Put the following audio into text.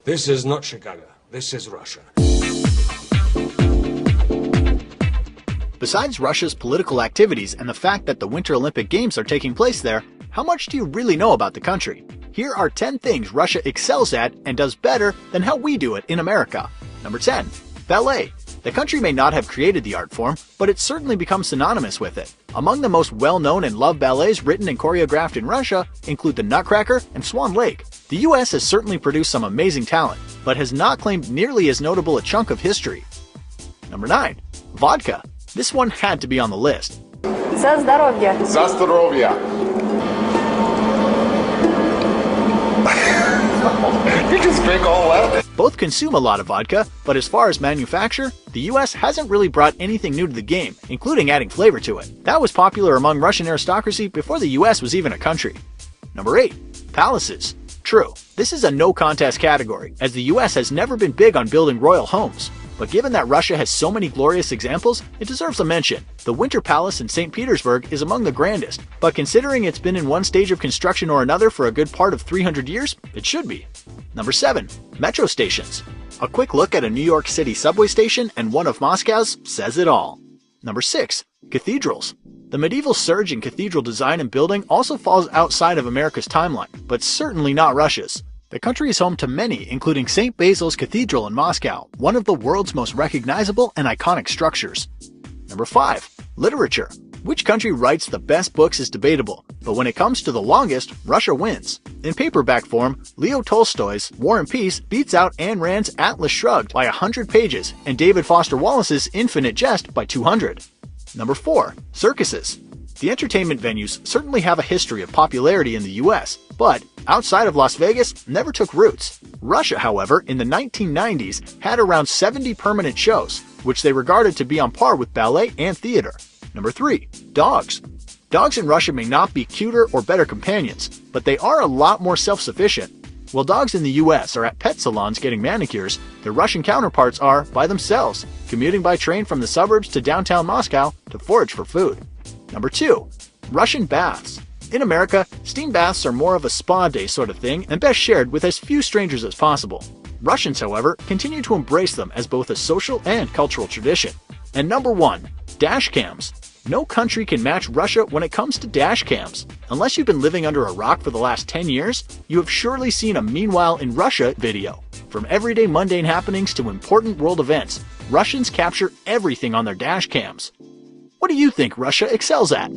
This is not Chicago. This is Russia. Besides Russia's political activities and the fact that the Winter Olympic Games are taking place there, how much do you really know about the country? Here are 10 things Russia excels at and does better than how we do it in America. Number 10. Ballet. The country may not have created the art form, but it's certainly become synonymous with it. Among the most well-known and loved ballets written and choreographed in Russia include the Nutcracker and Swan Lake. The US has certainly produced some amazing talent, but has not claimed nearly as notable a chunk of history. Number 9. Vodka. This one had to be on the list. За здоровье. За здоровье. You can speak all that. Both consume a lot of vodka, but as far as manufacture, the US hasn't really brought anything new to the game, including adding flavor to it. That was popular among Russian aristocracy before the US was even a country. Number 8. Palaces. True, this is a no-contest category, as the US has never been big on building royal homes. But given that Russia has so many glorious examples, it deserves a mention. The Winter Palace in St. Petersburg is among the grandest, but considering it's been in one stage of construction or another for a good part of 300 years, it should be. Number 7. Metro stations. A quick look at a New York City subway station and one of Moscow's says it all. Number 6. Cathedrals. The medieval surge in cathedral design and building also falls outside of America's timeline, but certainly not Russia's. The country is home to many, including St. Basil's Cathedral in Moscow, one of the world's most recognizable and iconic structures. Number 5. Literature. Which country writes the best books is debatable, but when it comes to the longest, Russia wins. In paperback form, Leo Tolstoy's War and Peace beats out Ayn Rand's Atlas Shrugged by 100 pages and David Foster Wallace's Infinite Jest by 200. Number 4. Circuses. The entertainment venues certainly have a history of popularity in the US, but outside of Las Vegas never took roots. Russia, however, in the 1990s had around 70 permanent shows, which they regarded to be on par with ballet and theater. Number 3. Dogs. Dogs in Russia may not be cuter or better companions, but they are a lot more self-sufficient. While dogs in the US are at pet salons getting manicures, their Russian counterparts are, by themselves, commuting by train from the suburbs to downtown Moscow to forage for food. Number 2. Russian baths. In America, steam baths are more of a spa day sort of thing and best shared with as few strangers as possible. Russians, however, continue to embrace them as both a social and cultural tradition. And number 1. Dash cams. No country can match Russia when it comes to dash cams. Unless you've been living under a rock for the last 10 years, you have surely seen a Meanwhile in Russia video. From everyday mundane happenings to important world events, Russians capture everything on their dash cams. What do you think Russia excels at?